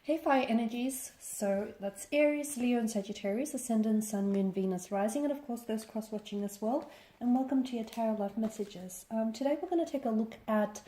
Hey fire energies, so that's Aries, Leo and Sagittarius, Ascendant, Sun, Moon, Venus, Rising, and of course those cross-watching as well. And welcome to your Tarot Love Messages. Today we're going to take a look at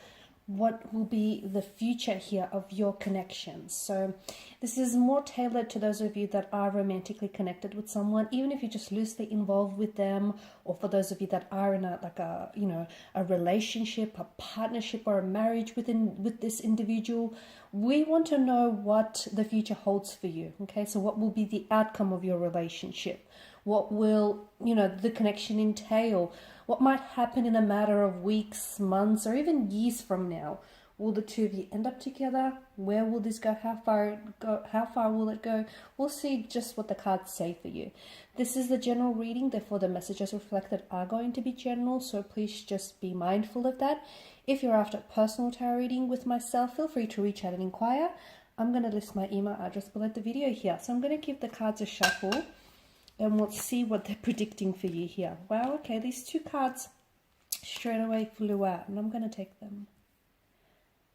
what will be the future here of your connections. So this is more tailored to those of you that are romantically connected with someone, even if you're just loosely involved with them, or for those of you that are in a relationship, a partnership, or a marriage with this individual. We want to know what the future holds for you. Okay, so what will be the outcome of your relationship? What will, the connection entail? What might happen in a matter of weeks, months, or even years from now? Will the two of you end up together? Where will this go? How far will it go? We'll see just what the cards say for you. This is the general reading, therefore the messages reflected are going to be general, so please just be mindful of that. If you're after a personal tarot reading with myself, feel free to reach out and inquire. I'm going to list my email address below the video here. So I'm going to give the cards a shuffle and we'll see what they're predicting for you here. Wow, okay, these two cards straight away flew out, and I'm going to take them.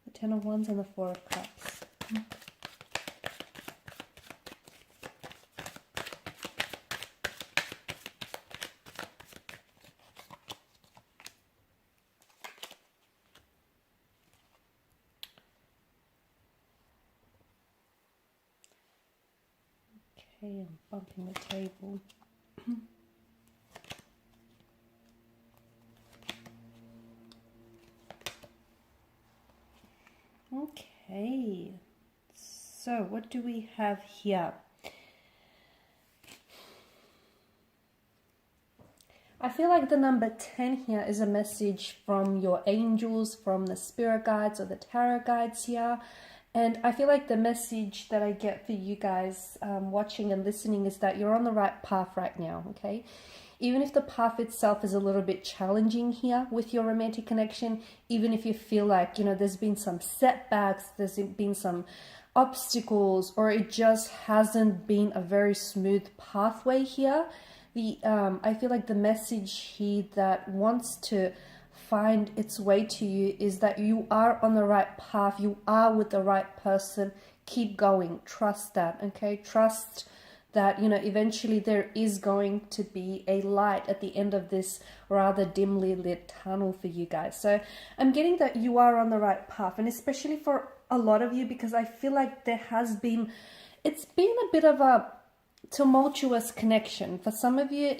The Ten of Wands and the Four of Cups. Okay, I'm bumping the table. Okay, so what do we have here? I feel like the number 10 here is a message from your angels, from the spirit guides or the tarot guides here. And I feel like the message that I get for you guys watching and listening is that you're on the right path right now, okay? Even if the path itself is a little bit challenging here with your romantic connection, even if you feel like, there's been some setbacks, there's been some obstacles, or it just hasn't been a very smooth pathway here, I feel like the message here that wants to find its way to you is that you are on the right path, you are with the right person. Keep going, trust that, okay? Trust that, eventually there is going to be a light at the end of this rather dimly lit tunnel for you guys. So I'm getting that you are on the right path, and especially for a lot of you, because I feel like it's been a bit of a tumultuous connection. For some of you,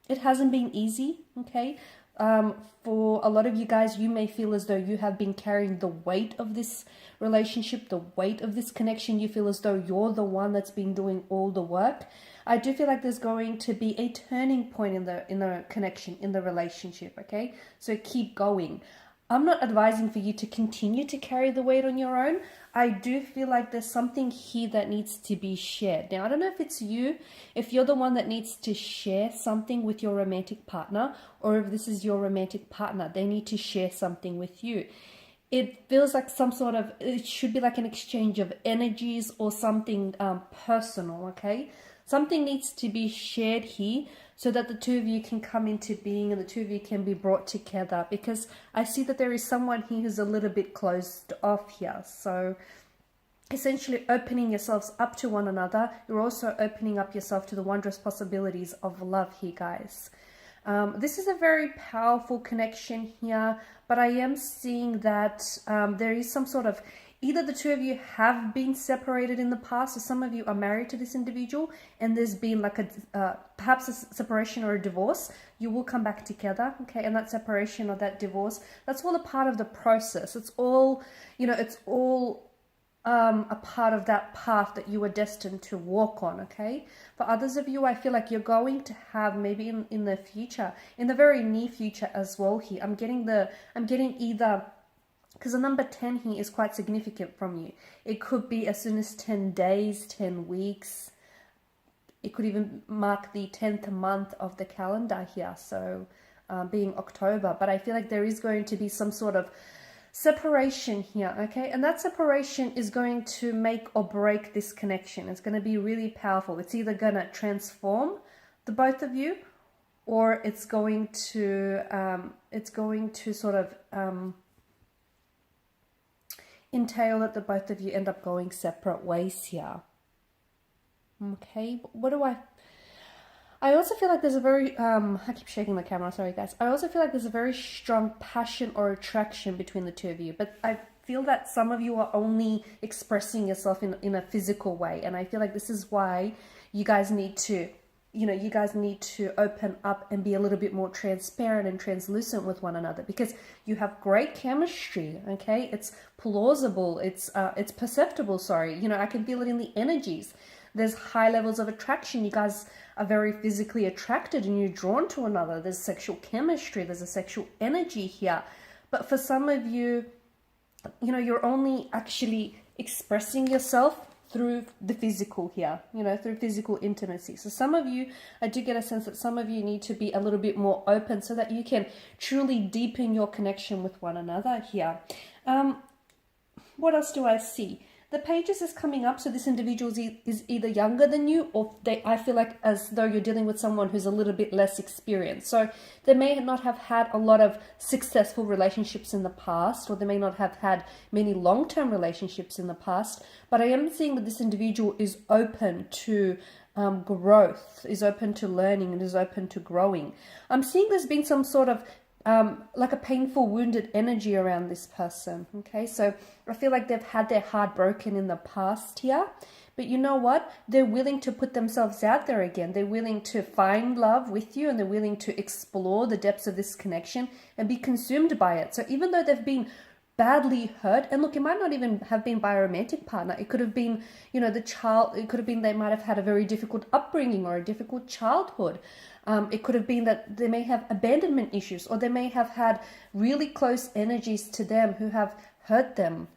it hasn't been easy, okay? For a lot of you guys, you may feel as though you have been carrying the weight of this relationship, the weight of this connection. You feel as though you're the one that's been doing all the work. I do feel like there's going to be a turning point in the connection, in the relationship, okay? So keep going. I'm not advising for you to continue to carry the weight on your own. I do feel like there's something here that needs to be shared. Now, I don't know if it's you, if you're the one that needs to share something with your romantic partner, or if this is your romantic partner, they need to share something with you. It feels like it should be like an exchange of energies or something personal, okay? Something needs to be shared here so that the two of you can come into being and the two of you can be brought together, because I see that there is someone here who's a little bit closed off here. So essentially opening yourselves up to one another, you're also opening up yourself to the wondrous possibilities of love here, guys. This is a very powerful connection here, but I am seeing that there is some sort of, either the two of you have been separated in the past, or some of you are married to this individual and there's been like perhaps a separation or a divorce. You will come back together, okay? And that separation or that divorce, that's all a part of the process. It's all, it's all a part of that path that you were destined to walk on, okay? For others of you, I feel like you're going to have maybe in the future, in the very near future as well here. I'm getting either, because the number 10 here is quite significant from you. It could be as soon as 10 days, 10 weeks. It could even mark the 10th month of the calendar here, so being October. But I feel like there is going to be some sort of separation here, okay? And that separation is going to make or break this connection. It's going to be really powerful. It's either going to transform the both of you, or it's going to sort of entail that the both of you end up going separate ways here. Okay, what do I also feel like there's a very, I keep shaking the camera, sorry guys. I also feel like there's a very strong passion or attraction between the two of you. But I feel that some of you are only expressing yourself in a physical way. And I feel like this is why you guys need to, you guys need to open up and be a little bit more transparent and translucent with one another. Because you have great chemistry, okay? It's plausible, it's perceptible, sorry. I can feel it in the energies. There's high levels of attraction. You guys are very physically attracted and you're drawn to another. There's sexual chemistry. There's a sexual energy here. But for some of you, you're only actually expressing yourself through the physical here, through physical intimacy. So some of you, I do get a sense that some of you need to be a little bit more open so that you can truly deepen your connection with one another here. What else do I see? The pages is coming up, so this individual is either younger than you, or I feel like as though you're dealing with someone who's a little bit less experienced. So they may not have had a lot of successful relationships in the past, or they may not have had many long-term relationships in the past, but I am seeing that this individual is open to growth, is open to learning, and is open to growing. I'm seeing there's been some sort of like a painful, wounded energy around this person. Okay, so I feel like they've had their heart broken in the past here, but you know what? They're willing to put themselves out there again. They're willing to find love with you, and they're willing to explore the depths of this connection and be consumed by it. So even though they've been badly hurt, and look, it might not even have been by a romantic partner. It could have been, the child, it could have been they might have had a very difficult upbringing or a difficult childhood. It could have been that they may have abandonment issues, or they may have had really close energies to them who have hurt them,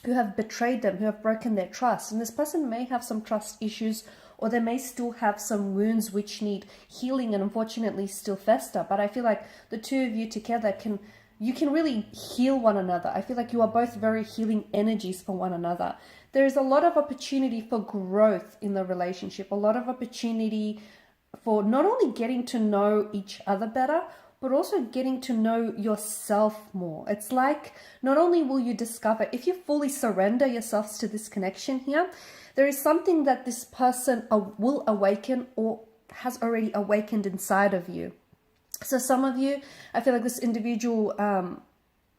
who have betrayed them, who have broken their trust. And this person may have some trust issues, or they may still have some wounds which need healing and unfortunately still fester. But I feel like the two of you together you can really heal one another. I feel like you are both very healing energies for one another. There is a lot of opportunity for growth in the relationship, a lot of opportunity for not only getting to know each other better, but also getting to know yourself more. It's like not only will you discover, if you fully surrender yourselves to this connection here, there is something that this person will awaken or has already awakened inside of you. So some of you, I feel like this individual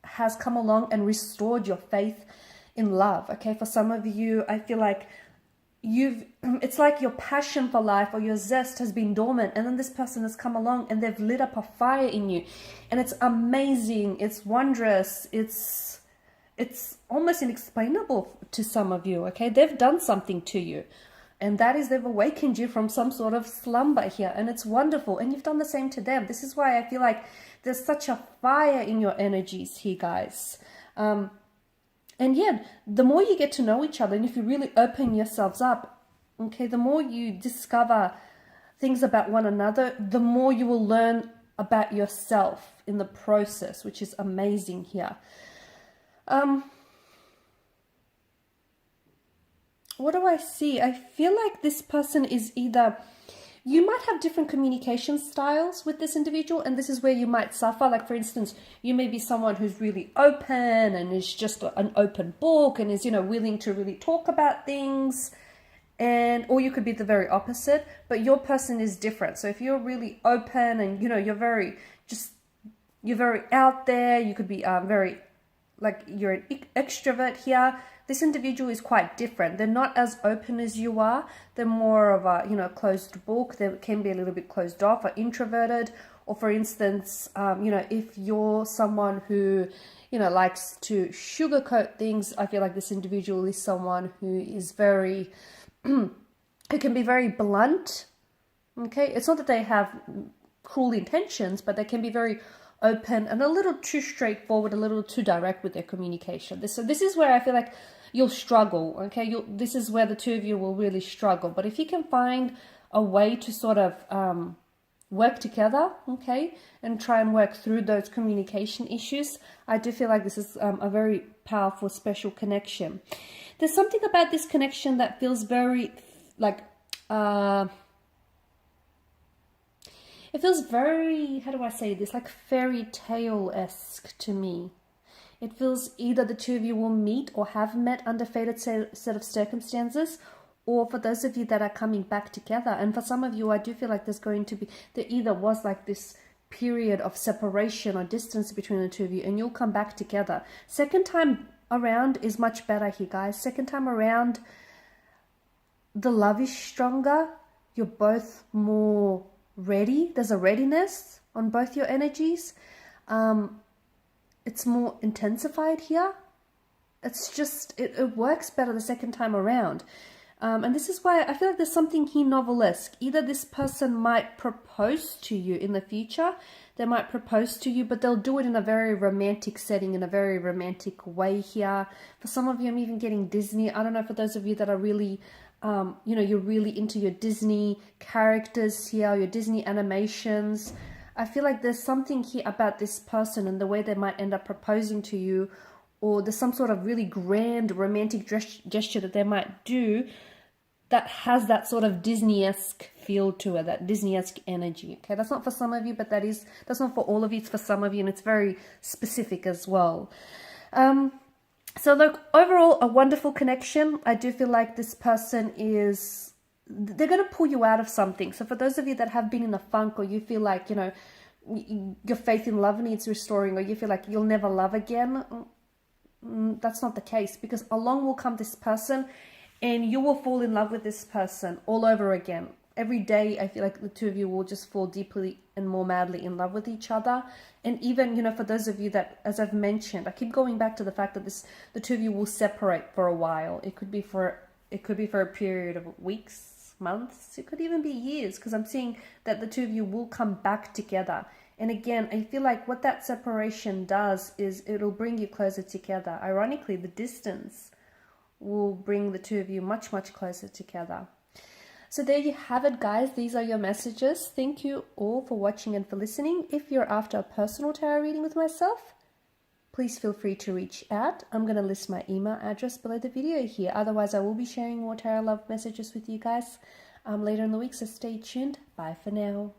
has come along and restored your faith in love. Okay, for some of you, I feel like it's like your passion for life or your zest has been dormant, and then this person has come along and they've lit up a fire in you, and it's amazing, it's wondrous, it's almost inexplainable to some of you. Okay, they've done something to you, and that is they've awakened you from some sort of slumber here, and it's wonderful, and you've done the same to them. This is why I feel like there's such a fire in your energies here, guys. And yeah, the more you get to know each other, and if you really open yourselves up, okay, the more you discover things about one another, the more you will learn about yourself in the process, which is amazing here. What do I see? I feel like this person is either... You might have different communication styles with this individual, and this is where you might suffer. Like, for instance, you may be someone who's really open and is just an open book and is, willing to really talk about things. Or you could be the very opposite, but your person is different. So if you're really open and, you're very out there, you could be you're an extrovert here. This individual is quite different. They're not as open as you are. They're more of a, closed book. They can be a little bit closed off or introverted. Or for instance, if you're someone who, likes to sugarcoat things, I feel like this individual is someone who is very, who can be very blunt. Okay. It's not that they have cruel intentions, but they can be very open and a little too straightforward, a little too direct with their communication. So this is where I feel like you'll struggle, okay? This is where the two of you will really struggle. But if you can find a way to sort of work together, okay, and try and work through those communication issues, I do feel like this is a very powerful, special connection. There's something about this connection that feels very, it feels very, how do I say this, like fairy tale-esque to me. It feels either the two of you will meet or have met under fated set of circumstances, or for those of you that are coming back together. And for some of you, I do feel like there either was like this period of separation or distance between the two of you, and you'll come back together. Second time around is much better here, guys. Second time around, the love is stronger. You're both more ready. There's a readiness on both your energies. It's more intensified here. It's just, it works better the second time around. And this is why I feel like there's something here novelesque. Either this person might propose to you in the future. They might propose to you, but they'll do it in a very romantic setting, in a very romantic way here. For some of you, I'm even getting Disney. I don't know, for those of you that are really, you're really into your Disney characters here, your Disney animations. I feel like there's something here about this person and the way they might end up proposing to you, or there's some sort of really grand romantic gesture that they might do that has that sort of Disney-esque feel to it, that Disney-esque energy. Okay, that's not for some of you, but that's not for all of you. It's for some of you, and it's very specific as well. So look, overall, a wonderful connection. I do feel like this person they're going to pull you out of something. So for those of you that have been in a funk, or you feel like, your faith in love needs restoring, or you feel like you'll never love again, that's not the case, because along will come this person and you will fall in love with this person all over again. Every day, I feel like the two of you will just fall deeply and more madly in love with each other. And even, for those of you that, as I've mentioned, I keep going back to the fact that the two of you will separate for a while. It could be for a period of weeks, months. It could even be years, because I'm seeing that the two of you will come back together. And again, I feel like what that separation does is it'll bring you closer together. Ironically, the distance will bring the two of you much, much closer together. So there you have it, guys. These are your messages. Thank you all for watching and for listening. If you're after a personal tarot reading with myself, please feel free to reach out. I'm going to list my email address below the video here. Otherwise, I will be sharing more tarot love messages with you guys later in the week, so stay tuned. Bye for now.